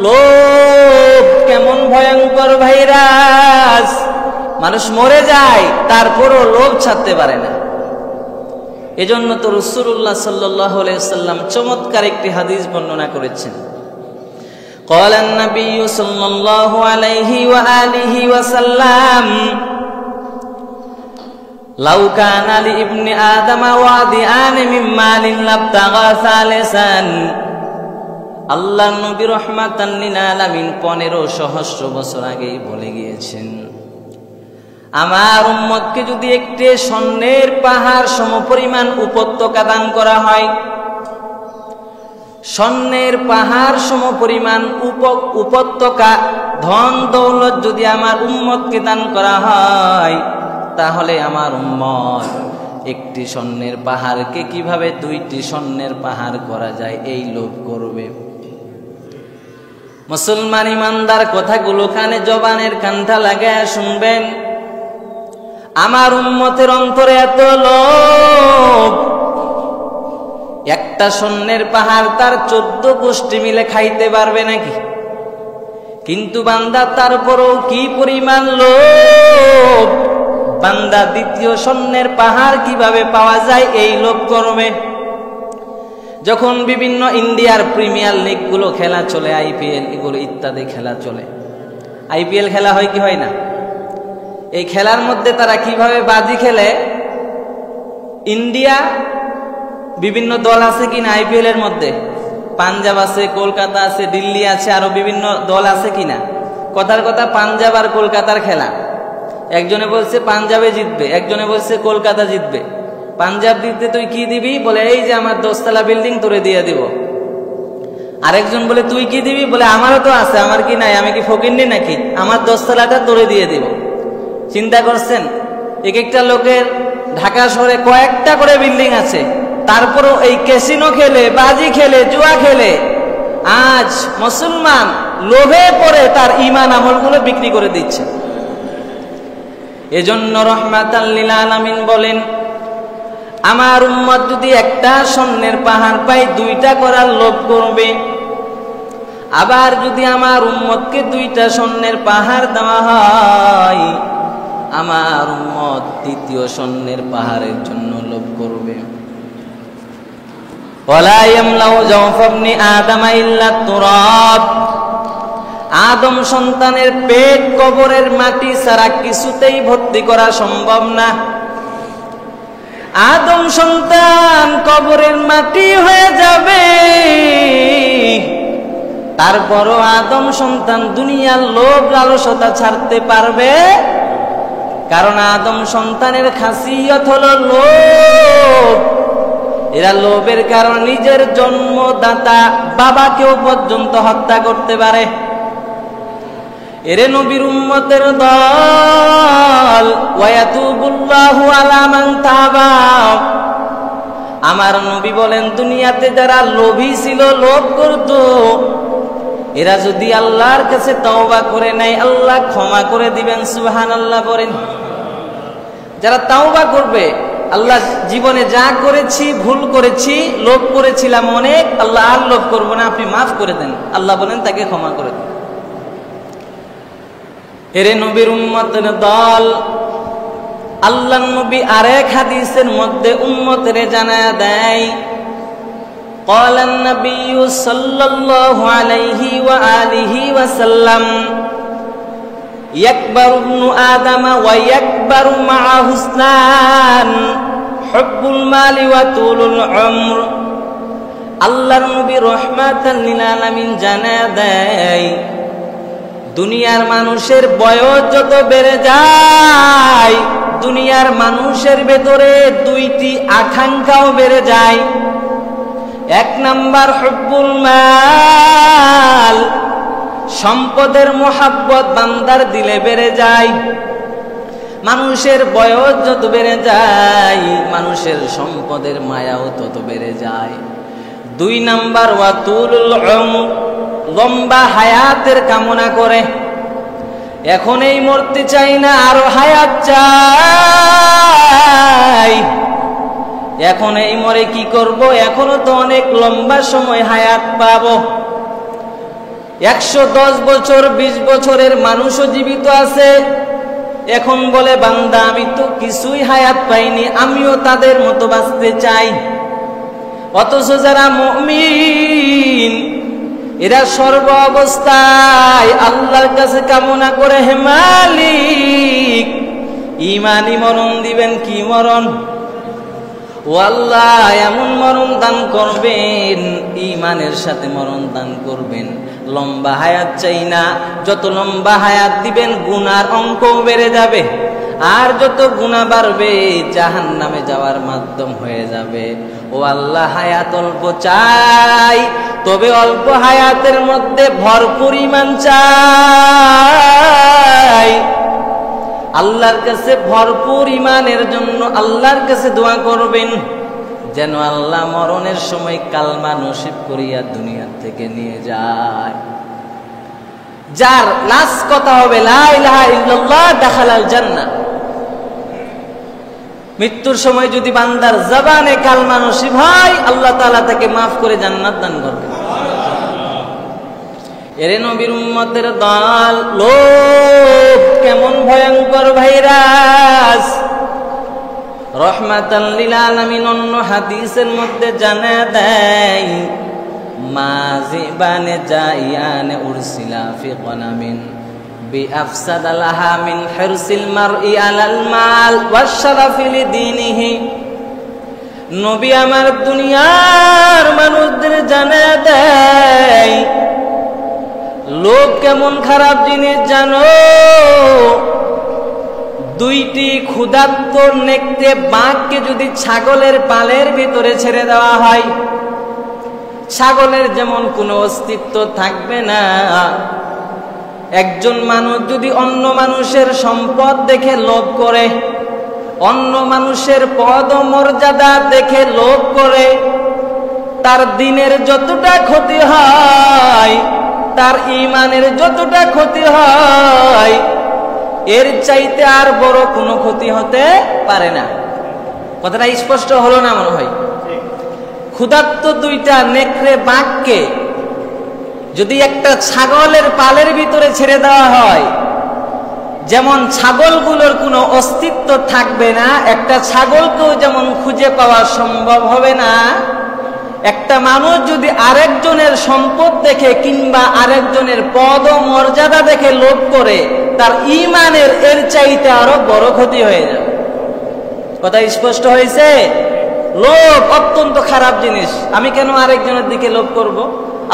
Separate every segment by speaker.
Speaker 1: লোভ কেমন ভয়ঙ্কর ভাইরাস, মানুষ মরে যায় তারপরও লোভ ছাড়তে পারে না। এজন্য তো রাসূলুল্লাহ সাল্লাল্লাহু আলাইহি ওয়াসাল্লাম চমৎকার একটি হাদিস বর্ণনা করেছেন। قال النبي صلى الله عليه وآله وسلم لو كان لابن آدم واديان من مال لابتغى ثالثا। আল্লাহ নবী রাহমাতান লিল আলামিন 15 সহস্র বছর আগেই বলে গিয়েছেন, আমার উম্মতকে যদি একটি স্বর্ণের পাহাড় সমপরিমাণ উপত্যকা দান করা হয়, স্বর্ণের পাহাড় সমপরিমাণ উপত্যকা ধন দৌলত যদি আমার উম্মতকে দান করা হয়, তাহলে আমার উম্মত একটি স্বর্ণের পাহাড়কে কিভাবে 2টি স্বর্ণের পাহাড় করা যায় এই লোভ করবে। মুসলমান ইমানদার কথাগুলো কানে জবানের কানটা লাগায় শুনবেন। আমার উম্মতের অন্তরে এত লোভ, একটা স্বর্ণের পাহাড় তার 14 গোষ্ঠী মিলে খাইতে পারবে নাকি? কিন্তু বান্দা তারপরও কি পরিমাণ লোভ, বান্দা দ্বিতীয় স্বর্ণের পাহাড় কিভাবে পাওয়া যায় এই লোভ করবে। যখন বিভিন্ন ইন্ডিয়ার প্রিমিয়ার লিগ গুলো খেলা চলে, আইপিএল এগুলো ইত্যাদি খেলা চলে, আইপিএল খেলা হয় কি হয় না, এই খেলার মধ্যে তারা কিভাবে বাজি খেলে, ইন্ডিয়া বিভিন্ন দল আছে কিনা আইপিএল এর মধ্যে, পাঞ্জাব আছে, কলকাতা আছে, দিল্লি আছে, আরো বিভিন্ন দল আছে কিনা। কথার কথা পাঞ্জাব আর কলকাতার খেলা, একজনে বলছে পাঞ্জাবে জিতবে, একজনে বলছে কলকাতা জিতবে। পাঞ্জাব জিততে তুই কি দিবি? বলে এই যে আমার 10তলা বিল্ডিং তোরে দিয়ে দিব। আরেকজন বলে তুই কি দিবি? বলে আমারও তো আছে, আমার কি নাই, আমি কি ফকিন্নি নাকি, আমার 10তলাটা তোরে দিয়ে দিব। চিন্তা করছেন, এক একটা লোকের ঢাকা শহরে কয়েকটা করে বিল্ডিং আছে, তারপরও এই ক্যাসিনো খেলে, বাজি খেলে, জুয়া খেলে আজ মুসলমান লোভে পড়ে তার ঈমান আমলগুলো বিক্রি করে দিচ্ছে। এজন্য রাহমাতাল লিল আলামিন বলেন, আমার উম্মত যদি একটা স্বর্ণের পাহাড় পায় 2টা করার লোভ করবে। আবার যদি আমার উম্মতকে 2টা স্বর্ণের পাহাড় দেওয়া হয়, আমার উম্মত 3য় স্বর্ণের পাহাড়ের জন্য লোভ করবে। ওয়ালা ইয়ামলাউ জাওফ ইবনি আদম ইল্লা তুরাব। আদম সন্তানের পেট কবরের মাটি ছাড়া কিছুতেই ভর্তি করা সম্ভব না। আদম সন্তান কবরের মাটি হয়ে যাবে, তারপরও আদম সন্তান দুনিয়ার লোভ লালসতা ছাড়তে পারবে, কারণ আদম সন্তানের খাসিয়ত হলো লোভ। এরা লোভের কারণে নিজের জন্মদাতা বাবাকেও পর্যন্ত হত্যা করতে পারে। এরে নবীর উম্মতের দল, ওয়ায়াতুবুল্লাহু আলা মান তাবা। আমার নবী বলেন, দুনিয়াতে যারা লোভী ছিল, লোভ করত, এরা যদি আল্লাহর কাছে তওবা করে নেয়, আল্লাহ ক্ষমা করে দিবেন। সুবহানাল্লাহ বলেন। যারা তওবা করবে, আল্লাহ জীবনে যা করেছি, ভুল করেছি, লোভ করেছিলাম অনেক, আল্লাহ আর লোভ করবো না, আপনি মাফ করে দেন, আল্লাহ বলেন তাকে ক্ষমা করে দেন। এরে নবীর উম্মতের দল, আল্লাহ নবী আরেক হাদিসের মধ্যে উম্মতের জানায়া দেয়, قال النبي صلى الله عليه وآله وسلم يكبر ابن آدم ويكبر معه اثنان حب المال وطول العمر। আল্লাহর নবী রাহমাতাল লিল আলামিন জানায়া দেয়, দুনিয়ার মানুষের বয়স যত বেড়ে যায়, দুনিয়ার মানুষের ভেতরে 2টি আকাঙ্ক্ষাও বেড়ে যায়। 1 নাম্বার হুব্বুল মাল, সম্পদের মোহাব্বত বান্দার দিলে বেড়ে যায়। মানুষের বয়স যত বেড়ে যায়, মানুষের সম্পদের মায়াও তত বেড়ে যায়। 2 নাম্বার ওয়াতুলুল উমর, লম্বা হায়াতের কামনা করে। এখন এই মরতে চাই না, আরো হায়াত চাই। এখন এই মরে কি করব, এখনো তো অনেক লম্বা সময় হায়াত পাবো। 110 বছর 20 বছরের মানুষও জীবিত আছে, এখন বলে বান্দা আমি তো কিছুই হায়াত পাইনি, আমিও তাদের মতো বাঁচতে চাই। অথচ যারা মুমিন এরা সর্ব অবস্থায় আল্লাহর কাছে কামনা করে, হে মালিক ঈমানি মরণ দিবেন। কি মরণ? ও আল্লাহ এমন মরণ দান করবেন, ঈমানের সাথে মরণ দান করবেন। লম্বা হায়াত চাই না, যত লম্বা হায়াত দিবেন গুনার অঙ্কও বেড়ে যাবে, আর যত গুনাহ বাড়বে জাহান্নামে যাওয়ার মাধ্যম হয়ে যাবে। ও আল্লাহ হায়াত অল্প চাই, তবে অল্প হায়াতের মধ্যে ভরপুর ঈমান চাই। আল্লাহর কাছে ভরপুর ঈমানের জন্য আল্লাহর কাছে দোয়া করবেন, যেন আল্লাহ মরণের সময় কালমা নসিব করিয়া দুনিয়া থেকে নিয়ে যায়। যার লাস্ট কথা হবে লা ইলাহা ইল্লাল্লাহ দাখালাল জান্নাহ। মৃত্যুর সময় যদি বান্দার জবানে কালমা নসিব হয়, আল্লাহ তাআলা তাকে মাফ করে জান্নাত দান করবেন। এরে নবীর উম্মতের দল, লোভ কেমন ভয়ঙ্কর ভাইরাস। রহমাতাল লিল আলামিন অন্য হাদিসের মধ্যে জানা দেয়, মাযিবানে জাইয়ানে উরসিলা ফি গনামিন বিআফসাদা লাহা মিন হিরসিল মারই আলাল মাল ওয়াশরাফি লিদীনিহি। নবী আমার দুনিয়ার মানুষদের জানা দেয়, লোভ কেমন খারাপ জিনিস জানো? দুইটি ক্ষুধার্ত নেকড়ে বাঘকে যদি ছাগলের পালের ভিতরে ছেড়ে দেওয়া হয়, ছাগলের যেমন কোনো অস্তিত্ব থাকবে না। একজন মানুষ যদি অন্য মানুষের সম্পদ দেখে লোভ করে, অন্য মানুষের পদ ও মর্যাদা দেখে লোভ করে, তার দিনের যতটা ক্ষতি হয়, তার ঈমানের যতটা ক্ষতি হয়, এর চাইতে আর বড় কোনো ক্ষতি হতে পারে না। কথাটা স্পষ্ট হলো না মনে হয়? ক্ষুধার্ত দুইটা নেকড়ে বাঘকে যদি একটা ছাগলের পালের ভিতরে ছেড়ে দেওয়া হয়, যেমন ছাগলগুলোর কোনো অস্তিত্ব থাকবে না, একটা ছাগলকেও যেমন খুঁজে পাওয়া সম্ভব হবে না, একটা মানুষ যদি আরেকজনের সম্পদ দেখে কিংবা আরেকজনের পদ ও মর্যাদা দেখে লোভ করে, তার ঈমানের এর চাইতে আরো বড় ক্ষতি হয়ে যাবে। কথা স্পষ্ট হয়েছে? লোভ অত্যন্ত খারাপ জিনিস। আমি কেন আরেকজনের দিকে লোভ করব?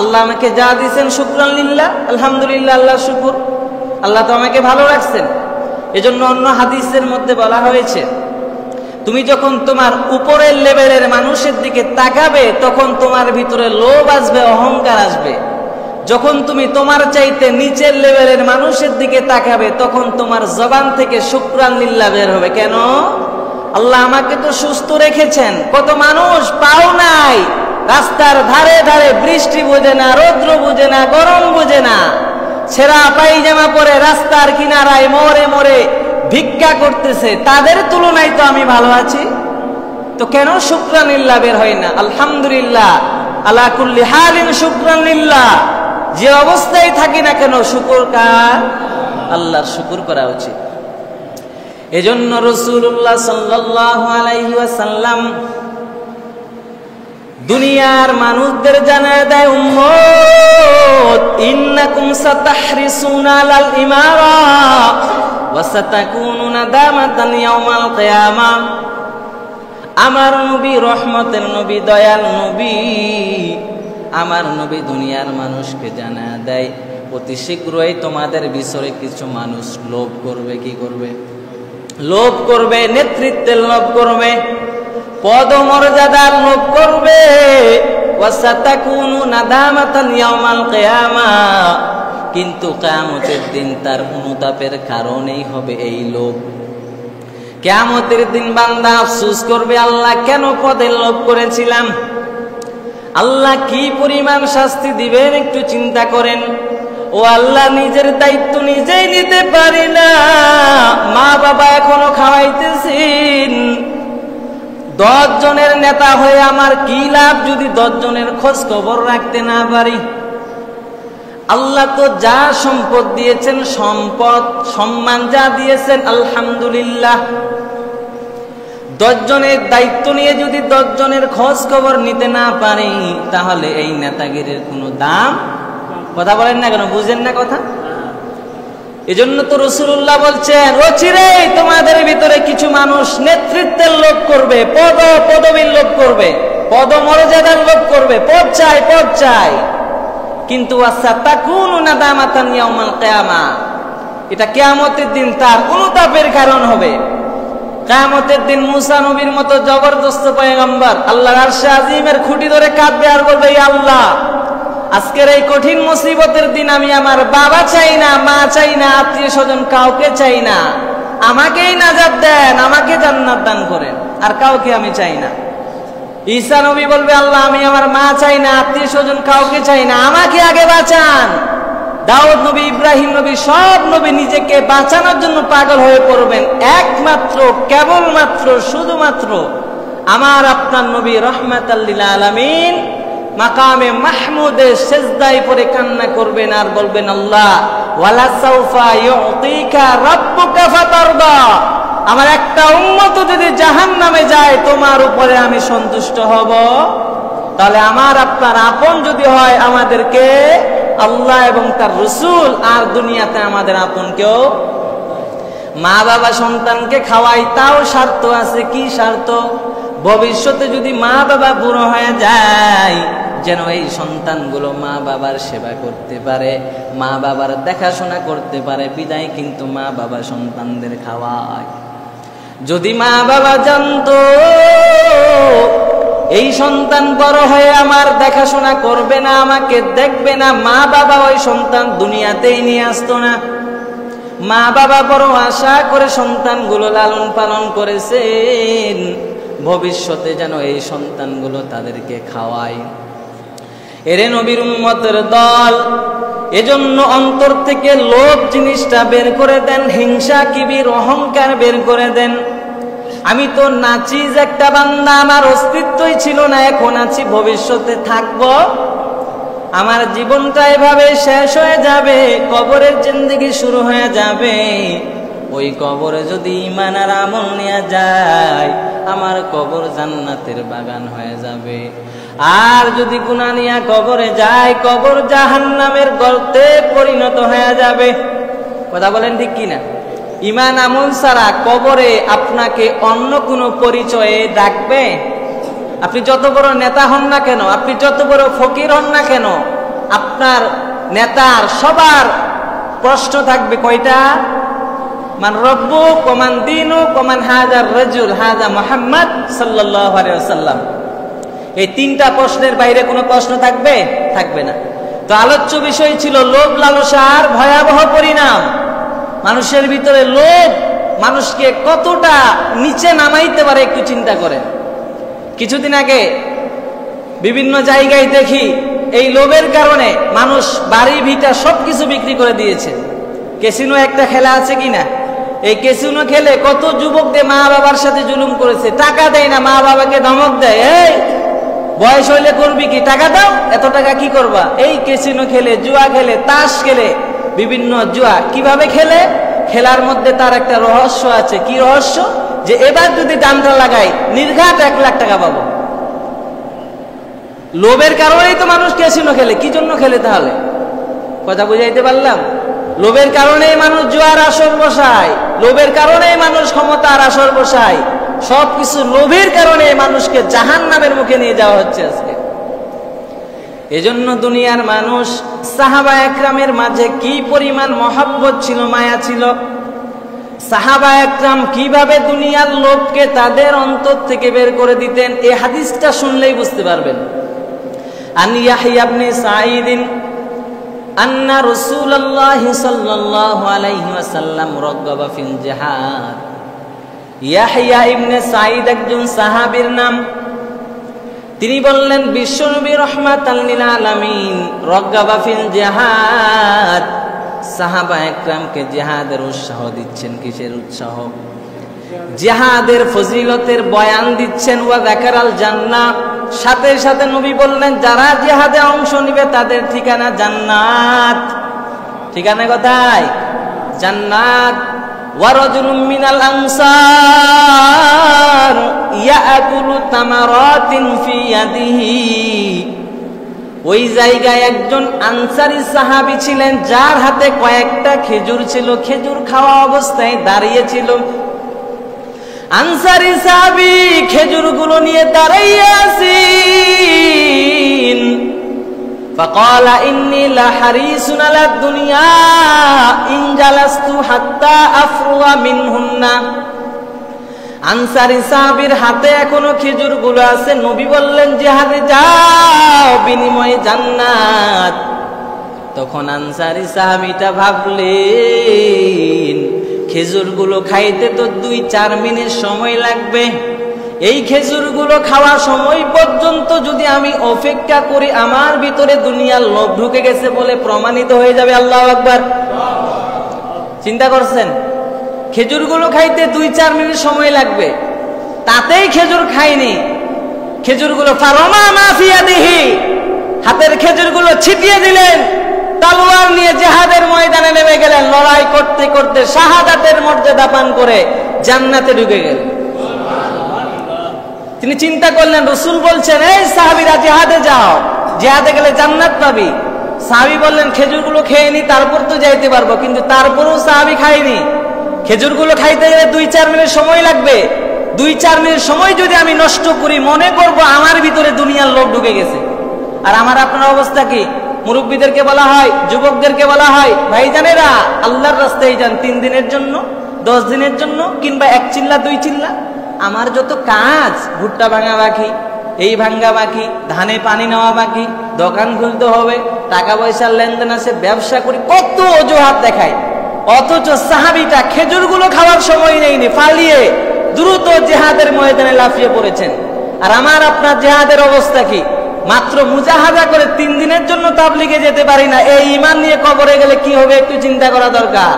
Speaker 1: আল্লাহ আমাকে যা দিয়েছেন শুকরান লিল্লাহ, আলহামদুলিল্লাহ, আল্লাহ শুকুর, আল্লাহ তো আমাকে ভালো রাখছেন। এজন্য অন্য হাদিসের মধ্যে বলা হয়েছে, তুমি যখন তোমার উপরের লেভেলের মানুষের দিকে তাকাবে, তখন তোমার ভিতরে লোভ আসবে, অহংকার আসবে। যখন তুমি তোমার চাইতে নিচের লেভেলের মানুষের দিকে তাকাবে, তখন তোমার জবান থেকে শুকরান লিল্লাহ বের হবে। কেন? আল্লাহ আমাকে তো সুস্থ রেখেছেন। কত মানুষ পাও নাই, রাস্তার ধারে ধারে, বৃষ্টি বোঝে না, রৌদ্র বোঝে না, গরম বোঝে না, ছেঁড়া পায়জামা পরে রাস্তার কিনারায় মরে মরে ভিক্ষা করতেছে। তাদের তুলনায় তো আমি ভালো আছি। তো কেন শুকরান লিল্লাহ বের হয় না? আলহামদুলিল্লাহ আলা কুল্লি হালিন শুকরান লিল্লাহ। যে অবস্থায় থাকি না কেন, শুকর কার? আল্লাহর শুকর করা উচিত। এজন্য রাসূলুল্লাহ সাল্লাল্লাহু আলাইহি ওয়াসাল্লাম দুনিয়ার মানুষদের জানায় দেয়, উম্মত ইন্নাকুম সাতাহরিসুনা আলাল ইমারা ওয়া সাতাকুনু নাদামাতান ইয়াউমাল কিয়ামাহ। আমার নবী রহমতের নবী, দয়াল নবী, আমার নবী দুনিয়ার মানুষকে জানায় দেয়, অতি শীঘ্রই তোমাদের ভিতরে কিছু মানুষ লোভ করবে। কি করবে? লোভ করবে, নেতৃত্বের লোভ করবে, পদ মর্যাদার লোভ করবে। ওয়াসাতাকুনু নাদামাতান ইয়াউমাল কিয়ামাহ। কিন্তু কিয়ামতের দিন তার অনুতাপের কারণেই হবে এই লোভ। কিয়ামতের দিন বান্দা আফসোস করবে, আল্লাহ কেন পদের লোভ করেছিলাম? আল্লাহ কি পরিমাণ শাস্তি দিবেন একটু চিন্তা করেন। ও আল্লাহ, নিজের দায়িত্ব নিজেই নিতে পারি না, মা বাবা এখনো খাওয়াইতেছেন। 10 জনের নেতা হয়ে আমার কি লাভ যদি 10 জনের খোঁজ খবর রাখতে না পারি? আল্লাহ তো যা সম্পদ দিয়েছেন, সম্পদ সম্মান যা দিয়েছেন, আলহামদুলিল্লাহ। 10 জনের দায়িত্ব নিয়ে যদি 10 জনের খোঁজ খবর নিতে না পারি, তাহলে এই নেতাগিরির কোনো দাম। কথা বলেন না কেন? বুঝেন না কথা? এজন্য তো রাসূলুল্লাহ বলছেন, অচিরেই তোমাদের ভিতরে কিছু মানুষ নেতৃত্বের লোভ করবে, পদবীর লোভ করবে, পদমর্যাদার লোভ করবে, পদ চাই। কিন্তু ওয়াসাতাকুনু নাদামাতান ইয়াউমাল কিয়ামা, এটা কিয়ামতের দিন তার অনুতাপের কারণ হবে। কিয়ামতের দিন মুসা নবীর মতো জবরদস্ত পয়গম্বর আল্লাহর আরশে আজিমের খুঁটি ধরে কাঁদবে আর বলবে, ইয়া আল্লাহ, আজকের এই কঠিন মুসিবতের দিন আমি আমার বাবা চাই না, মা চাই না, আত্মীয় স্বজন কাউকে চাই না, আমাকেই নাজাত দেন, আমাকে জান্নাত দান করেন, আর কাউকে আমি চাই না। ঈসা নবী বলবে, আল্লাহ, আমি আমার মা চাই না, আত্মীয় স্বজন কাউকে চাই না, আমাকে আগে বাঁচান। দাউদ নবী, ইব্রাহিম নবী, সব নবী নিজেকে বাঁচানোর জন্য পাগল হয়ে পড়বেন, একমাত্র কেবলমাত্র শুধুমাত্র আমার আপনার নবী রাহমাতাল লিল আলামিন মাকামে মাহমুদে সেজদায় পড়ে কান্না করবেন আর বলবেন, আল্লাহ, ওয়ালা সাউফা ইউতিকা রাব্বুকা ফাতারদা, আমার একটা উম্মত যদি জাহান্নামে যায়, তোমার উপরে আমি সন্তুষ্ট হব। তাহলে আমার আপনার আপন যদি হয়, আমাদেরকে আল্লাহ এবং তার রাসূল, আর দুনিয়াতে আমাদের আপন কেউ। মা বাবা সন্তানকে খাওয়াই, তাও স্বার্থ আছে। কি স্বার্থ? ভবিষ্যতে যদি মা বাবা বুড়ো হয়ে যায়, যেন এই সন্তানগুলো মা বাবার সেবা করতে পারে, মা বাবার দেখাশোনা করতে পারে, বিদায় কিন্তু মা বাবা সন্তানদের খাওয়ায়। যদি মা বাবা জানতো এই সন্তান বড় হয়ে আমার দেখাশোনা করবে না, আমাকে দেখবে না, মা বাবা ওই সন্তান দুনিয়াতেই নিয়ে আসতো না। মা বাবা বড় আশা করে সন্তানগুলো লালন পালন করেছেন, ভবিষ্যতে যেন এই সন্তানগুলো তাদেরকে খাওয়ায়। এরে নবীর উম্মতের দল, এজন্য অন্তর থেকে লোভ জিনিসটা বের করে দেন, হিংসা, কিবির, অহংকার বের করে দেন। আমি তো নাচিজ একটা বান্দা, আমার অস্তিত্বই ছিল না, এখন আছি, ভবিষ্যতে থাকবো, আমার জীবনটা এভাবে শেষ হয়ে যাবে, কবরের জিন্দেগি শুরু হয়ে যাবে। ওই কবরে যদি ঈমান আর আমল নিয়ে যায়, আমার কবর জান্নাতের বাগান হয়ে যাবে। আর যদি গুনাহ নিয়ে কবরে যায়, কবর জাহান্নামের গর্তে পরিণত হয়ে যাবে। কথা বলেন ঠিক কিনা? ঈমান আমল ছাড়া কবরে আপনাকে অন্য কোনো পরিচয়ে ডাকবে? আপনি যত বড় নেতা হন না কেন, আপনি যত বড় ফকির হন না কেন, আপনার নেতার সবার প্রশ্ন থাকবে কয়টা? মান রব্বুক ওয়া মান দীনুক ওয়া মান হাযার রাজুল হাযা মুহাম্মদ সাল্লাল্লাহু আলাইহি ওয়াসাল্লাম। এই 3টা প্রশ্নের বাইরে কোনো প্রশ্ন থাকবে? থাকবে না। তো আলোচ্য বিষয় ছিল লোভ লালসার ভয়াবহ পরিণাম। মানুষের ভিতরে লোভ মানুষকে কতটা নিচে নামাইতে পারে একটু চিন্তা করেন। কিছুদিন আগে বিভিন্ন জায়গায় দেখি এই লোভের কারণে মানুষ বাড়ি ভিটা সবকিছু বিক্রি করে দিয়েছে। ক্যাসিনো একটা খেলা আছে কিনা, এই ক্যাসিনো খেলে কত যুবকদের মা বাবার সাথে জুলুম করেছে, টাকা দেয় না, মা বাবাকে ধমক দেয়, এই বয়স হইলে করবি কি, টাকা দাও, এত টাকা কি করবা? এই ক্যাসিনো খেলে, জুয়া খেলে, তাস খেলে, বিভিন্ন জুয়া কিভাবে খেলে, খেলার মধ্যে তার একটা রহস্য আছে। কি রহস্য? যে এবার যদি দামটা লাগাই নির্ঘাত 1 লাখ টাকা পাবো। লোভের কারণেই তো মানুষ ক্যাসিনো খেলে। কি জন্য খেলে তাহলে? কথা বুঝাইতে পারলাম? লোভের কারণেই মানুষ জুয়ার আসর বসায়, লোভের কারণেই মানুষ ক্ষমতার আসর বসায়, সবকিছু লোভের কারণে মানুষকে জাহান্নামের মুখে নিয়ে যাওয়া হচ্ছে আজকে। এজন্য দুনিয়ার মানুষ, সাহাবা একরামের মাঝে কি পরিমাণ মহব্বত ছিল, মায়া ছিল। সাহাবা একরাম কিভাবে দুনিয়ার লোভকে তাদের অন্তর থেকে বের করে দিতেন, এই হাদিসটা শুনলেই বুঝতে পারবেন। আন ইয়াহইয়া ইবনে সাঈদ আন্না রাসূলুল্লাহ সাল্লাল্লাহু আলাইহি ওয়াসাল্লাম রাগবা ফিল জিহাদ। ইয়াহইয়া ইবনে সাঈদ একজন সাহাবীর নাম। তিনি বললেন, বিশ্বনবী রাহমাতাল লিল আলামিন রাগবা ফিল জিহাদ, সাহাবা একরামকে জিহাদের উৎসাহ দিচ্ছেন। কিসের উৎসাহ? জিহাদের ফজিলতের বয়ান দিচ্ছেন। ওয়া যাকারাল জান্নাহ, সাথে সাথে নবী বললেন, যারা জিহাদে অংশ নিবে তাদের ঠিকানা জান্নাত। ঠিকানা কোথায়? জান্নাত। ওয়ারাজুলুম মিনাল আনসার ইয়াকুলু তামারাতিন ফি ইয়াদিহি, ওই জায়গায় একজন আনসারী সাহাবী ছিলেন যার হাতে কয়েকটা খেজুর ছিল, খেজুর খাওয়া অবস্থায় দাঁড়িয়ে ছিল। আনসারী সাহাবী খেজুরগুলো নিয়ে দাঁড়িয়ে আছেন। فقال إني لحريص على الدنيا إن جلست حتى أفرغ منهن। আনসারী সাহাবীর হাতে এখনো খেজুরগুলো আছে। নবী বললেন, জিহাদে যাও, বিনিময়ে জান্নাত। তখন আনসারী সাহাবীটা ভাবলেন, খেজুরগুলো খাইতে তো 2-4 মিনিট সময় লাগবে। এই খেজুরগুলো খাওয়ার সময় পর্যন্ত যদি আমি অপেক্ষা করি, আমার ভিতরে দুনিয়ার লোভ ঢুকে গেছে বলে প্রমাণিত হয়ে যাবে। আল্লাহু আকবার। চিন্তা করছেন, খেজুরগুলো খাইতে 2-4 মিনিট সময় লাগবে, তাতেই খেজুর খাইনি। খেজুরগুলো ফারমা মা ফি ইয়াদিহি, হাতের খেজুরগুলো ছিটিয়ে দিলেন, তলোয়ার নিয়ে জিহাদের ময়দানে নেমে গেলেন। লড়াই করতে করতে শাহাদাতের মর্যাদা পান করে জান্নাতে ঢুকে গেলেন। তিনি চিন্তা করলেন, রাসূল বলছেন, এই সাহাবীরা জিহাদে যাও, জিহাদে গেলে জান্নাত পাবি। সাহাবী বললেন, খেজুরগুলো খেয়ে নি, তারপর তো যাইতে পারবো। কিন্তু তারপরেও সাহাবী খায়নি। খেজুরগুলো খাইতে গেলে 2-4 মিনিট সময় লাগবে। 2-4 মিনিট সময় যদি আমি নষ্ট করি, মনে করব আমার ভিতরে দুনিয়ার লোভ ঢুকে গেছে। আর আমার আপনার অবস্থা কি? মুরব্বীদেরকে বলা হয়, যুবকদেরকে বলা হয়, ভাইজানেরা আল্লাহর রাস্তায় যান 3 দিনের জন্য, 10 দিনের জন্য, কিংবা 1 চিল্লা 2 চিল্লা। আমার যত কাজ, ভুট্টা ভাঙা বাকি, এই ভাঙ্গা বাকি, ধানে পানি নেওয়া বাকি, দোকান খুলতে হবে, টাকা পয়সার লেনদেন আছে, ব্যবসা করি, কত অজুহাত দেখায়। অথচ সাহাবীটা খেজুরগুলো খাওয়ার সময় নেইনি, ফালিয়ে দ্রুত জিহাদের ময়দানে লাফিয়ে পড়েছেন। আর আমার আপনার জিহাদের অবস্থা কি? মাত্র মুজাহাদা করে 3 দিনের জন্য তাবলীগে যেতে পারি না। এই ঈমান নিয়ে কবরে গেলে কি হবে একটু চিন্তা করা দরকার।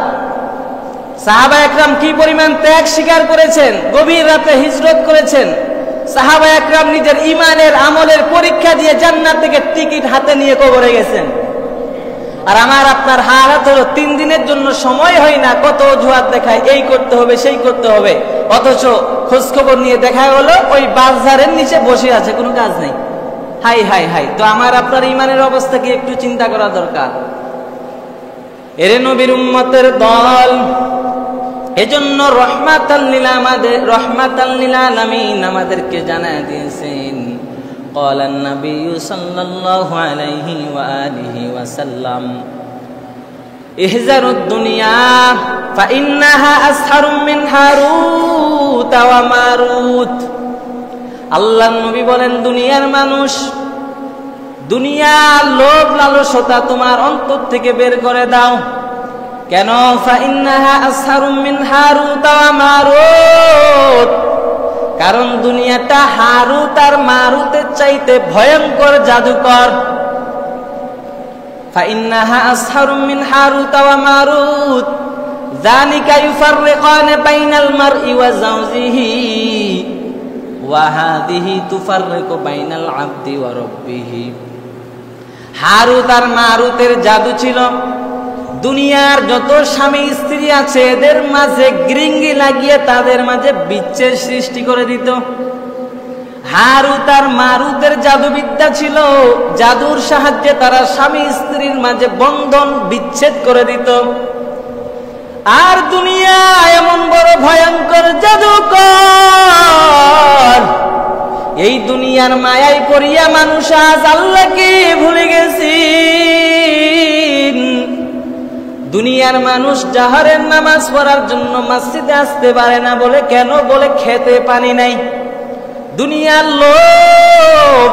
Speaker 1: সাহাবা একরাম কি পরিমাণ ত্যাগ স্বীকার করেছেন, গভীর রাতে হিজরত করেছেন। সাহাবা একরাম নিজের ঈমানের আমলের পরীক্ষা দিয়ে জান্নাত থেকে টিকিট হাতে নিয়ে কবরে গেছেন। আর আমার আপনার হালাত হলো 3 দিনের জন্য সময় হয় না, কত অজুহাত দেখায়, এই করতে হবে, সেই করতে হবে। অথচ খোঁজ খবর নিয়ে দেখা হলো ওই বাজারের নিচে বসে আছে, কোনো কাজ নেই। High high high. তো আমার আপনার ঈমানের অবস্থা কি একটু চিন্তা করা দরকার। এরে নবীর উম্মতের দল, এজন্য রহমাতাল লিল আলামিন আমাদেরকে জানায় দিয়েছেন, قال النبي صلى الله عليه وآله وسلم احذروا الدنيا فإنها أسحر من هاروت وماروت। আল্লাহর নবী বলেন, দুনিয়ার মানুষ, দুনিয়ার লোভ লালসতা তোমার অন্তর থেকে বের করে দাও। কেন? ফাইন্নাহা আসহারুম মিন হারুত ওয়া মারুত, কারণ দুনিয়াটা হারুত আর মারুতের চাইতে ভয়ঙ্কর জাদুকর। ফাইন্নাহা আসহারুম মিন হারুত ওয়া মারুত যালিকা ইউফাররিকানা বাইনাল মারই ওয়া যাওজিহি ওয়া হাদিহি তুফাররিকু বাইনাল আবদি ওয়া রাব্বিহি। হারুত আর মারুতের জাদু ছিল দুনিয়ার যত স্বামী স্ত্রী আছে এদের মাঝে গ্রিঙ্গি লাগিয়ে তাদের মাঝে বিচ্ছেদ সৃষ্টি করে দিত। হারুত আর মারুতের জাদুবিদ্যা ছিল, জাদুর সাহায্যে তারা স্বামী স্ত্রীর মাঝে বন্ধন বিচ্ছেদ করে দিত। আর দুনিয়া এমন বড় ভয়ঙ্কর জাদুকর, এই দুনিয়ার মায়ায় পড়িয়া মানুষ আজ আল্লাহকে ভুলে গেছি। দুনিয়ার মানুষ জাহরের নামাজ পড়ার জন্য মসজিদে আসতে পারে না। বলে কেন? বলে খেতে পানি নাই। দুনিয়ার লোক,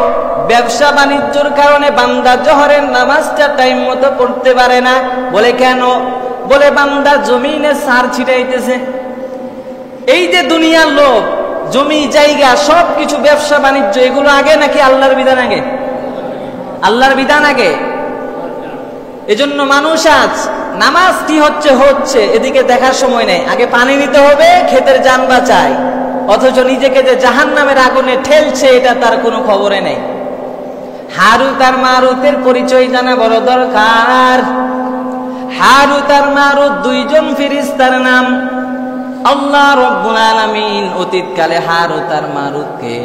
Speaker 1: ব্যবসা বাণিজ্যর কারণে বান্দা জোহরের নামাজটা টাইম মতো পড়তে পারে না। বলে কেন? বলে বান্দা জমিনে সার ছিটাইতেছে। এই যে দুনিয়ার লোক, জমি জায়গা সবকিছু, ব্যবসা বাণিজ্য, এগুলো আগে নাকি আল্লাহর বিধান আগে? আল্লাহর বিধান আগে। এজন্য মানুষ আজ নামাজ কি হচ্ছে এদিকে দেখার সময় নেই। আগে পানি নিতে হবে, ক্ষেতের যান বাঁচায়। অথচ নিজেকে যে জাহান্নামের আগুনে ঠেলছে এটা তার কোনো খবরে নেই। হারুত আর মারুতের পরিচয় জানা বড় দরকার। হারুত আর মারুত দুইজন ফেরেশতার নাম। আল্লাহ রাব্বুল আলামিন অতীতকালে হারুত আর মারুতকে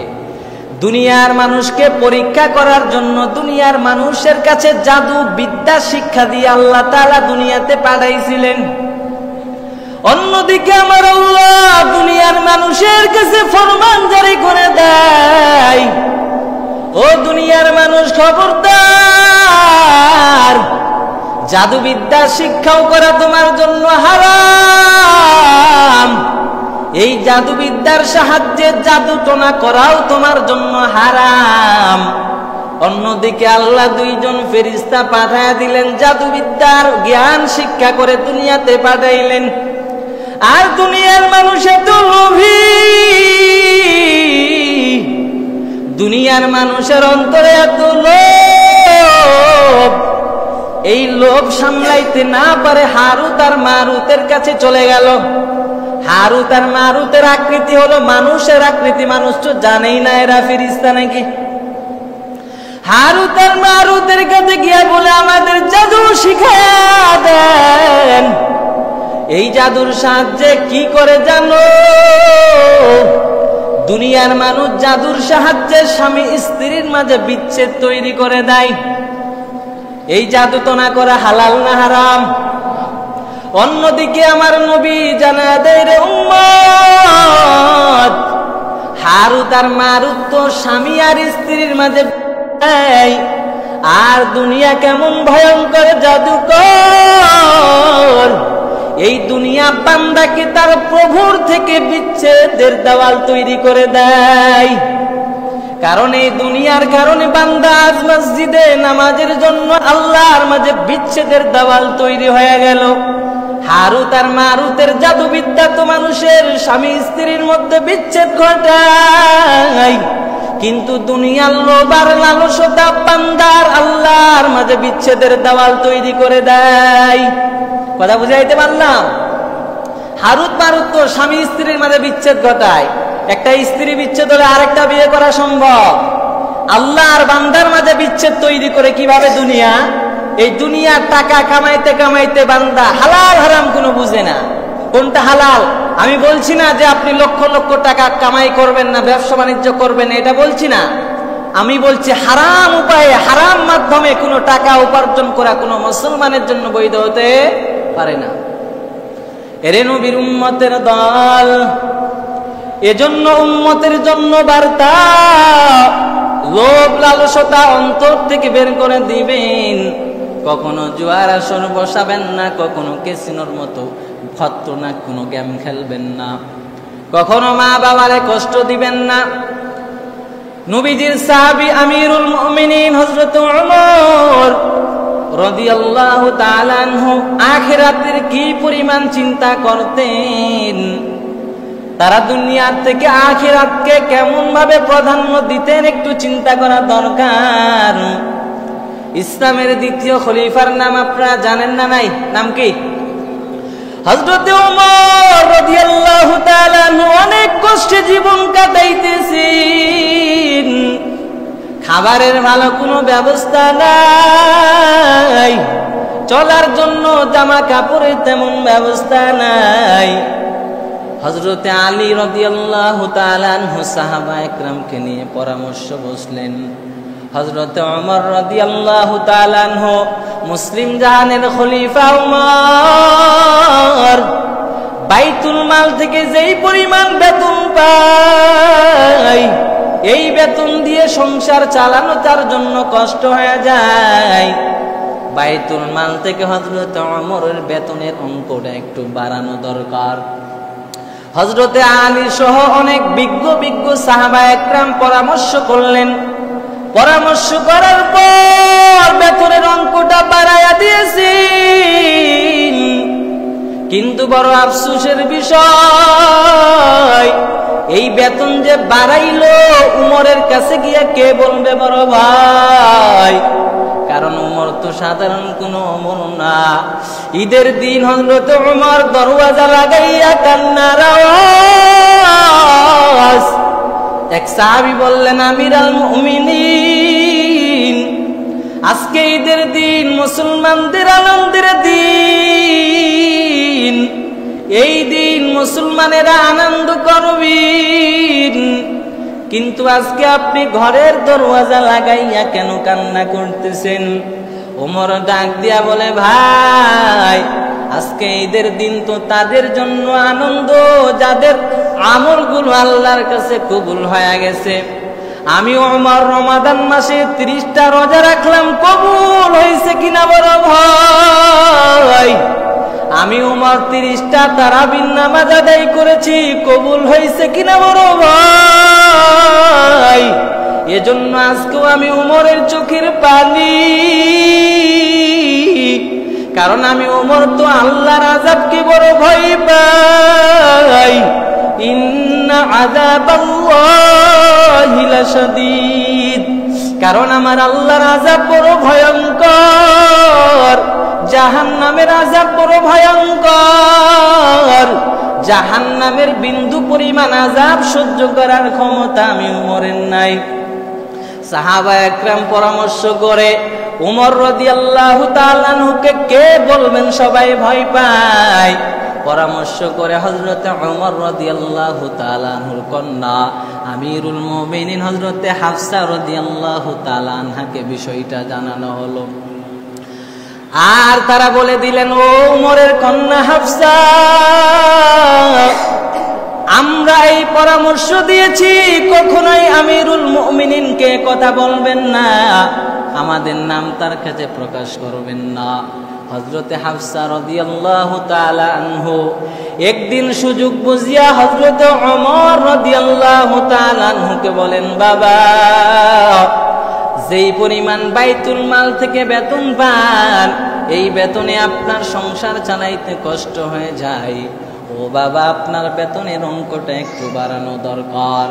Speaker 1: দুনিয়ার মানুষকে পরীক্ষা করার জন্য দুনিয়ার মানুষের কাছে জাদু বিদ্যা শিক্ষা দিয়ে আল্লাহ তাআলা দুনিয়াতে পাঠাইছিলেন। অন্যদিকে আমার আল্লাহ দুনিয়ার মানুষের কাছে ফরমান জারি করে দেয়, ও দুনিয়ার মানুষ খবরদার, জাদুবিদ্যা শিক্ষাও করা তোমার জন্য হারাম, এই জাদুবিদ্যার সাহায্যে জাদুটোনা করাও তোমার জন্য হারাম। অন্যদিকে আল্লাহ দুইজন ফেরেশতা পাঠায়া দিলেন, জাদুবিদ্যার জ্ঞান শিক্ষা করে দুনিয়াতে পাঠাইলেন। আর দুনিয়ার মানুষ এত লোভী, দুনিয়ার মানুষের অন্তরে এত লোভ, এই লোভ সামলাইতে না পারে হারুত আর মারুতের কাছে চলে গেল। হারুত আর মারুতের আকৃতি হলো মানুষের আকৃতি, মানুষ তো জানেই না এরা ফেরেশতা নাকি। হারুত আর মারুতের কাছে গিয়ে বলে, আমাদের জাদু শিখায়া দেন, এই জাদুর সাহায্যে কি করে জানো? দুনিয়ার মানুষ জাদুর সাহায্যে স্বামী স্ত্রীর মাঝে বিচ্ছেদ তৈরি করে দেয়। এই জাদু তো না করা হালাল না হারাম? অন্যদিকে আমার নবী জানা দেয়, রে উম্মত, হারুত আর মারুত তো স্বামী আর স্ত্রীর মাঝে আর দুনিয়া কেমন ভয়ঙ্কর জাদুকর, এই দুনিয়া বান্দাকে তার প্রভুর থেকে বিচ্ছেদের দেওয়াল তৈরি করে দেয়। কারণ এই দুনিয়ার কারণে বান্দা আজ মসজিদে নামাজের জন্য আল্লাহর মাঝে বিচ্ছেদের দেওয়াল তৈরি হয়ে গেল। হারুত আর মারুতের জাদুবিদ্যা তো মানুষের স্বামী স্ত্রীর মধ্যে বিচ্ছেদ ঘটায়, কিন্তু দুনিয়ার লোভ আর লালসতা বান্দার আল্লাহর মাঝে বিচ্ছেদের দেওয়াল তৈরি করে দেয়। কথা বুঝাইতে পারলাম? হারুত মারুত তো স্বামী স্ত্রীর মাঝে বিচ্ছেদ ঘটায়। একটা স্ত্রী বিচ্ছেদ হলে আরেকটা বিয়ে করা সম্ভব। আল্লাহ আর বান্দার মাঝে বিচ্ছেদ তৈরি করে কিভাবে দুনিয়া? এই দুনিয়ার টাকা কামাইতে কামাইতে বান্দা হালাল হারাম কোনো বুঝে না। কোনটা হালাল? আমি বলছি না যে আপনি লক্ষ লক্ষ টাকা কামাই করবেন না, ব্যবসা বাণিজ্য করবেন, এটা বলছি না। আমি বলছি হারাম উপায়ে, হারাম মাধ্যমে কোনো টাকা উপার্জন করা কোনো মুসলমানের জন্য বৈধ হতে পারে না। এরে নবীর উম্মতের দল, এজন্য উম্মতের জন্য বার্তা, লোভ লালসতা অন্তর থেকে বের করে দিবেন। কখনো জুয়ার আসর বসাবেন না, কখনো ক্যাসিনোর মতো খতরনাক কোনো গেম খেলবেন না, কখনো মা বাবারে কষ্ট দিবেন না। নবীজির সাহাবী আমিরুল মুমিনিন হযরত ওমর রাদিয়াল্লাহু তাআলা আনহু আখিরাতের কি পরিমাণ চিন্তা করতেন, তারা দুনিয়ার থেকে আখিরাতকে কেমন ভাবে প্রাধান্য দিতেন একটু চিন্তা করা দরকার। ইসলামের দ্বিতীয় খলিফার নাম আপনারা জানেন না? নাই? নাম কি? হযরত ওমর রাদিয়াল্লাহু তাআলা অনেক কষ্টে জীবন কাটাইতেছেন, খাবারের ভালো কোনো ব্যবস্থা নাই, চলার জন্য জামা কাপড়ের তেমন ব্যবস্থা নাই। হযরতে আলী রাদিয়াল্লাহু তাআলা আনহু সাহাবা একরামকে নিয়ে পরামর্শ বসলেন। হযরতে ওমর রাদিয়াল্লাহু তাআলা আনহু মুসলিম জাহানের খলিফা ওমর বাইতুল মাল থেকে যেই পরিমাণ বেতন পায়, এই বেতন দিয়ে সংসার চালানো তার জন্য কষ্ট হয়ে যায়। বাইতুল মাল থেকে হযরতে ওমরের বেতনের অঙ্কটা একটু বাড়ানো দরকার। হযরতে আলী সহ অনেক বিজ্ঞ সাহাবা একরাম পরামর্শ করলেন। পরামর্শ করার পর বেতনের অঙ্কটা বাড়াইয়া দিয়েছেন, কিন্তু বড় আফসোসের বিষয়, এই বেতন যে বাড়াইলো উমরের কাছে গিয়ে কে বলবে? বড় ভাই, কারণ ওমর তো সাধারণ কোনো ওমর না। ঈদের দিন হযরত ওমর দরওয়াজা লাগাইয়া কান্নার আওয়াজ। এক সাহাবী বললেন, আমিরাল মুমিনিন, আজকে ঈদের দিন, মুসলমানদের আনন্দের দিন, এই দিন মুসলমানেরা আনন্দ করবেন, কিন্তু আজকে আপনি ঘরের দরওয়াজা লাগাইয়া কেন কান্না করতেছেন? ওমর ডাক দিয়া বলে, ভাই, আজকে ঈদের দিন তো তাদের জন্য আনন্দ যাদের আমলগুলো আল্লাহর কাছে কবুল হয়ে গেছে। আমি ওমর রমাদান মাসে 30টা রোজা রাখলাম, কবুল হয়েছে কিনা বড় ভাই? আমি ওমর 30টা তারাবির নামাজ আদায় করেছি, কবুল হয়েছে কিনা বড় ভাই? এজন্য আজকেও আমি ওমরের চোখের পানি, কারণ আমি ওমর তো আল্লাহর আযাবকে বড় ভয় পাই। ইন্না আযাবাল্লাহি লাশাদীদ, কারণ আমার আল্লাহর আযাব বড় ভয়ঙ্কর, জাহান্নামের আযাব বড় ভয়ঙ্কর। জাহান্নামের বিন্দু পরিমাণ আযাব সহ্য করার ক্ষমতা আমি ওমরের নাই। সাহাবা একরাম পরামর্শ করে, ওমর রাদিয়াল্লাহু তাআলা আনহুকে কে বলবেন, সবাই ভয় পায়। পরামর্শ করে হযরতে ওমর রাদিয়াল্লাহু তাআলা আনহুর কন্যা আমিরুল মুমিনিন হযরতে হাফসা রাদিয়াল্লাহু তাআলা আনহাকে বিষয়টা জানানো হলো। আর তারা বলে দিলেন, ও ওমরের কন্যা হাফসা, আমরা এই পরামর্শ দিয়েছি কখনোই আমিরুল মুমিনিনকে কথা বলবেন না, আমাদের নাম তার কাছে প্রকাশ করবেন না। হযরতে হাফসা রাদিয়াল্লাহু তাআলা আনহু একদিন সুযোগ বুঝিয়া হযরতে ওমর রাদিয়াল্লাহু তাআলা আনহুকে বলেন, বাবা, যেই পরিমাণ বাইতুল মাল থেকে বেতন পান, এই বেতনে আপনার সংসার চালাইতে কষ্ট হয়ে যায়। ও বাবা, আপনার বেতনের অঙ্কটা একটু বাড়ানো দরকার।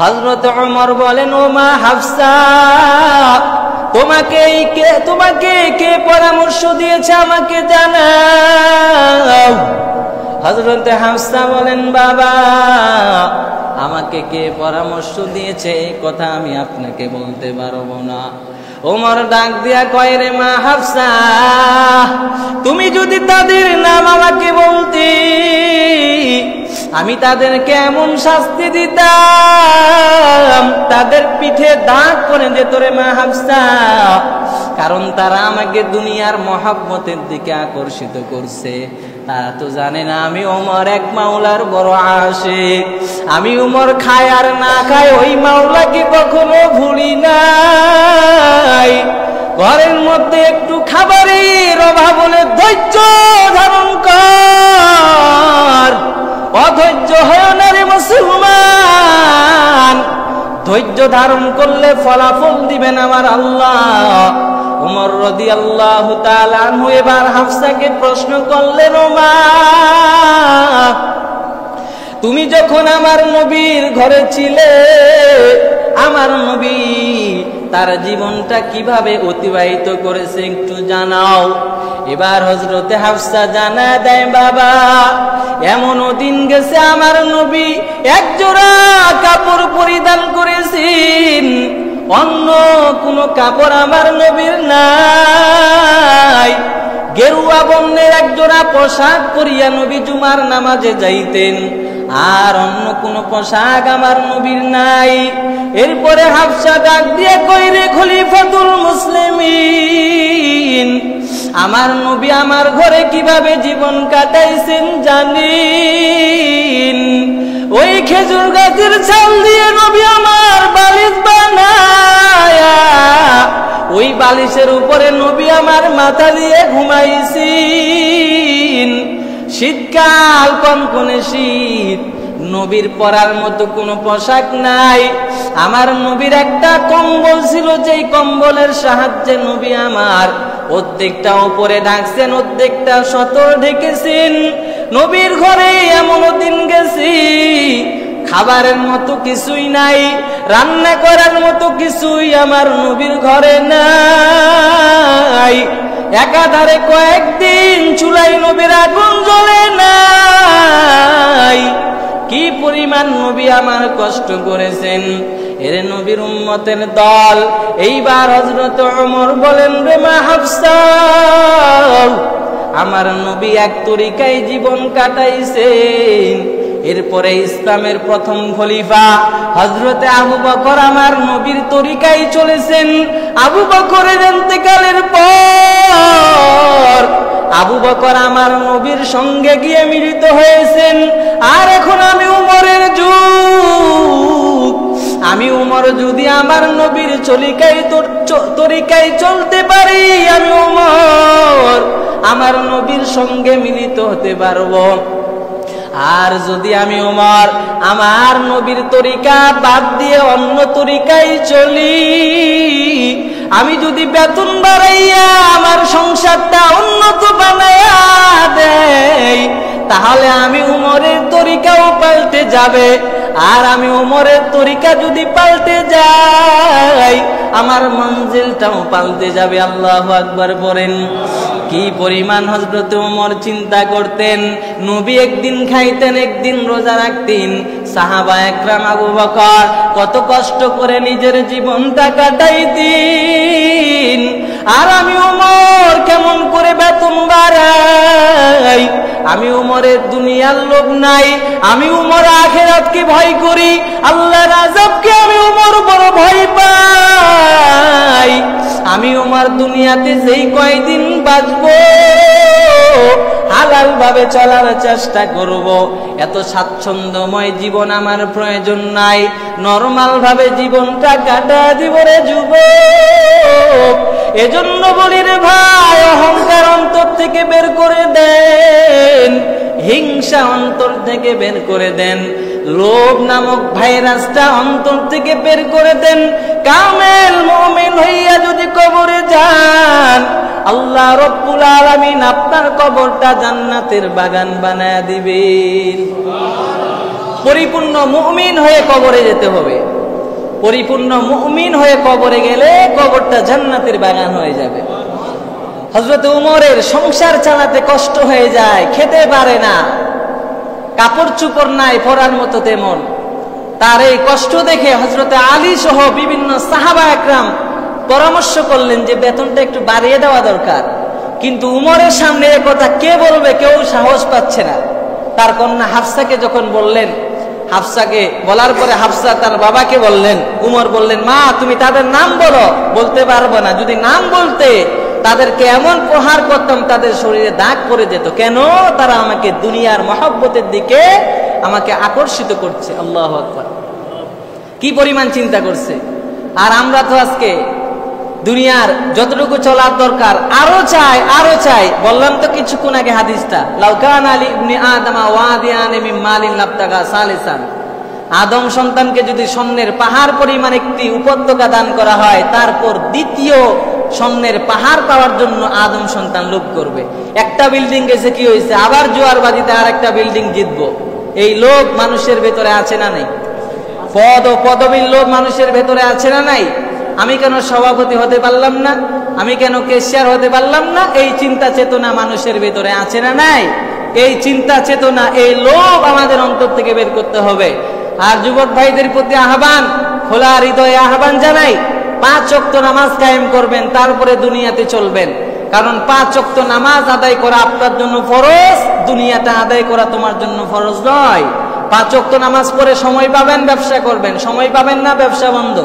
Speaker 1: হযরত ওমর বলেন, ও মা হাফসা, তোমাকে কে পরামর্শ দিয়েছে আমাকে জানাও। হযরত হাফসা বলেন, বাবা, আমাকে কে পরামর্শ দিয়েছে এই কথা আমি আপনাকে বলতে পারবো না। ওমর ডাক দিয়া কয়, রে মা হাফসা, তুমি যদি তাদের নাম আমাকে বলতে, আমি তাদেরকে এমন শাস্তি দিতাম তাদের পিঠে দাগ করে যেত রে মা হাফসা, কারণ তারা আমাকে দুনিয়ার মহব্বতের দিকে আকর্ষিত করছে। তারা তো জানে না আমি ওমর এক মাওলার বড় আশিক। আমি ওমর খাই আর না খাই ওই মাওলাকে কখনো ভুলি নাই। ঘরের মধ্যে একটু খাবারের অভাব হলে ধৈর্য ধারণ কর, অধৈর্য হয় না রে মুসলমান। ধৈর্য ধারণ করলে ফলাফল দিবেন আমার আল্লাহ। ওমর রাদিয়াল্লাহু তাআলা আনহু এবার হাফসাকে প্রশ্ন করলেন, ও মা, তুমি যখন আমার নবীর ঘরে ছিলে, আমার নবী তার জীবনটা কিভাবে অতিবাহিত করেছে একটু জানাও। এবার হযরতে হাফসা জানা দেয়, বাবা, এমনও দিন গেছে আমার নবী এক জোড়া কাপড় পরিধান করেছেন, অন্য কোনো কাপড় আমার নবীর নাই। গেরুয়া বর্ণের এক জোড়া পোশাক পরিয়া নবী জুমার নামাজে যাইতেন, আর অন্য কোনো পোশাক আমার নবীর নাই। এরপরে হাফসা ডাক দিয়ে কই, রে খলিফাতুল মুসলিমিন, আমার নবী আমার ঘরে কিভাবে জীবন কাটাইছেন জানেন? ওই খেজুর গাছের ছাল দিয়ে নবী আমার বালিশ বানায়া, ওই বালিশের উপরে নবী আমার মাথা দিয়ে ঘুমাইছেন। শীতকাল, কনকনে শীত, নবীর পরার মতো কোনো পোশাক নাই। আমার নবীর একটা কম্বল ছিল, যেই কম্বলের সাহায্যে নবী আমার অর্ধেকটা উপরে ঢাকছেন, অর্ধেকটা সতর ঢেকেছেন। নবীর ঘরে এমন দিন গেছি খাবারের মতো কিছুই নাই, রান্না করার মতো কিছুই আমার নবীর ঘরে নাই। একাধারে কয়েকদিন চুলায় নবীর আগুন জ্বলে নাই। কি পরিমাণ নবী আমার কষ্ট করেছেন। এর নবীর উম্মতের দল। এইবার হযরত ওমর বলেন, রে মা হাফসা, আমার নবী এক তরিকায় জীবন কাটাইছেন। এরপরে ইসলামের প্রথম খলিফা হযরতে আবু বকর আমার নবীর তরিকায় চলেছেন। আবু বকরের ইন্তেকালের পর আবু বকর আমার নবীর সঙ্গে গিয়ে মিলিত হয়েছেন। আর এখন আমি উমরের যুগ। আমি উমর যদি আমার নবীর তরিকায় চলতে পারি, আমি উমর আমার নবীর সঙ্গে মিলিত হতে পারবো। আর যদি আমি উমর আমার নবীর তরিকা বাদ দিয়ে অন্য তরিকায় চলি, আমি যদি বেতন বাড়াইয়া আমার সংসারটা উন্নত বানাইয়া দেই, তাহলে আমি উমরের তরিকাও পাল্টে যাবে। আর আমি উমরের তরিকা যদি পাল্টে যাই, আমার মঞ্জিলটাও পাল্টে যাবে। আল্লাহু আকবার বলেন। কি পরিমাণ হযরত ওমর চিন্তা করতেন। নবী একদিন খাইতেন, একদিন রোজা রাখতেন। সাহাবা একরাম আবু বকর কত কষ্ট করে নিজের জীবনটা কাটাইতেন। আর আমি ওমর কেমন করে বেতন বাড়াই। আমি ওমরের দুনিয়ার লোভ নাই, আমি ওমর আখিরাতকে ভয় করি, আল্লাহর আযাবকে আমি ওমর বড় ভয় পাই। আমি ওমর দুনিয়াতে যেই কয়দিন বাঁচবো, হালাল ভাবে চলার চেষ্টা করব। এত স্বাচ্ছন্দ্যময় জীবন আমার প্রয়োজন নাই, নরমাল ভাবে জীবনটা কাটা দিব রে যুবক। এজন্য বলি রে ভাই, অহংকার অন্তর থেকে বের করে দেন, হিংসা অন্তর থেকে বের করে দেন, লোভ নামক ভাইরাসটা অন্তর থেকে বের করে দেন। কামেল মুমিন হইয়া যদি কবরে যান, আল্লাহ রব্বুল আলামিন আপনার কবরটা জান্নাতের বাগান বানায়া দিবেন। পরিপূর্ণ মুমিন হয়ে কবরে যেতে হবে। পরিপূর্ণ মুমিন হয়ে কবরে গেলে কবরটা জান্নাতের বাগান হয়ে যাবে। হযরত উমরের সংসার চালাতে কষ্ট হয়ে যায়, খেতে পারে না, কাপড় চোপড় নাই পরার মতো তেমন। তার এই কষ্ট দেখে হযরত আলী সহ বিভিন্ন সাহাবা একরাম পরামর্শ করলেন যে বেতনটা একটু বাড়িয়ে দেওয়া দরকার। কিন্তু উমরের সামনে এ কথা কে বলবে, কেউ সাহস পাচ্ছে না। তার কন্যা হাফসাকে যখন বললেন, হাফসাকে বলার পরে হাফসা তার বাবাকে বললেন, উমর বললেন, মা তুমি তাদের নাম বলো। বলতে পারবো না, যদি নাম বলতে তাদেরকে এমন প্রহার করতাম তাদের শরীরে দাগ পড়ে যেত। কেন? তারা আমাকে দুনিয়ার মহব্বতের দিকে আমাকে আকর্ষিত করছে। আল্লাহু আকবার। কি পরিমাণ চিন্তা করছে। আর আমরা তো আজকে দুনিয়ার যতটুকু চলার দরকার আরো চাই, আরো চাই। বললাম তো কিছুক্ষণ আগে হাদিসটা, লাউ কানা লি ইবনি আদমা ওয়াদিয়ান মিন মালিন লাবতাগা সালিসান। আদম সন্তানকে যদি স্বর্ণের পাহাড় পরিমাণ একটি উপত্যকা দান করা হয়, তারপর দ্বিতীয় স্বর্ণের পাহাড় পাওয়ার জন্য আদম সন্তান লোভ করবে। একটা বিল্ডিং গেছে, কি হয়েছে, আবার জোয়ারবাজিতে আর একটা বিল্ডিং জিতবো। এই লোভ মানুষের ভেতরে আছে না নাই? পদ ও পদবীর লোভ মানুষের ভেতরে আছে না নাই? আমি কেন সভাপতি হতে পারলাম না, আমি কেন ক্যাশিয়ার হতে পারলাম না, এই চিন্তা চেতনা মানুষের ভেতরে আছে না নাই? এই চিন্তা চেতনা, এই লোভ আমাদের অন্তর থেকে বের করতে হবে। আর যুবক ভাইদের প্রতি আহ্বান, খোলা হৃদয়ে আহ্বান জানাই, 5 ওয়াক্ত নামাজ কায়েম করবেন, তারপরে দুনিয়াতে চলবেন। কারণ 5 ওয়াক্ত নামাজ আদায় করা আপনার জন্য ফরজ, দুনিয়াটা আদায় করা তোমার জন্য ফরজ নয়। 5 ওয়াক্ত নামাজ পড়ে সময় পাবেন ব্যবসা করবেন, সময় পাবেন না ব্যবসা বন্ধ।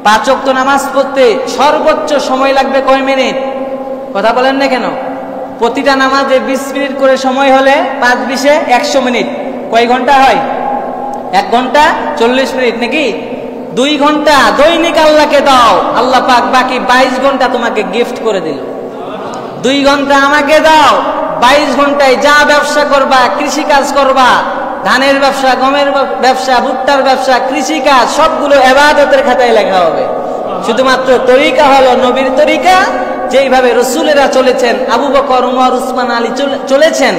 Speaker 1: 5 ওয়াক্ত নামাজ পড়তে সর্বোচ্চ সময় লাগবে কয় মিনিট? কথা বলেন না কেন? প্রতিটা নামাজে 20 মিনিট করে সময় হলে 5 20 100 মিনিট। কয় ঘন্টা হয়? 1 ঘন্টা 40 মিনিট নাকি? 2 ঘন্টা দৈনিক আল্লাহকে দাও, আল্লাহ পাক বাকি 22 ঘন্টা তোমাকে গিফট করে দিল। 2 ঘন্টা আমাকে দাও, 22 ঘন্টায় যা ব্যবসা করবা, কৃষি কাজ করবা, ধানের ব্যবসা, গমের ব্যবসা, ভুট্টার ব্যবসা, কৃষি কাজ, সবগুলো ইবাদতের খাতায় লেখা হবে। শুধুমাত্র তরিকা হলো নবীর তরিকা, যেইভাবে রাসূলেরা চলেছেন, আবু বকর, উমর, উসমান, আলী চলেছেন,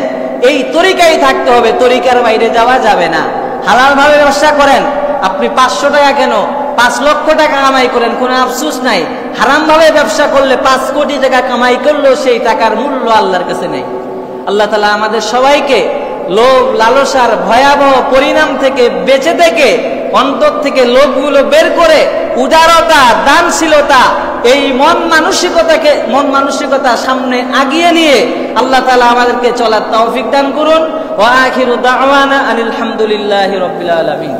Speaker 1: এই তরিকাই থাকতে হবে, তরিকার বাইরে যাওয়া যাবে না। হালাল ভাবে ব্যবসা করেন। আপনি 500 টাকা কেন 5 লক্ষ টাকা কামাই করেন, কোনো আফসোস নাই। হারাম ভাবে ব্যবসা করলে 5 কোটি টাকা কামাই করলেও সেই টাকার মূল্য আল্লাহর কাছে নেই। আল্লাহ তাআলা আমাদের সবাইকে লোভ লালসার ভয়াবহ পরিণাম থেকে বেঁচে থেকে অন্তর থেকে লোভগুলো বের করে উদারতা দানশীলতা এই মন মানসিকতা সামনে আগিয়ে নিয়ে আল্লাহ তাআলা আমাদেরকে চলার তৌফিক দান করুন। ওয়া আখিরু দাওয়ানা আনিল হামদুলিল্লাহি রাব্বিল আলামিন।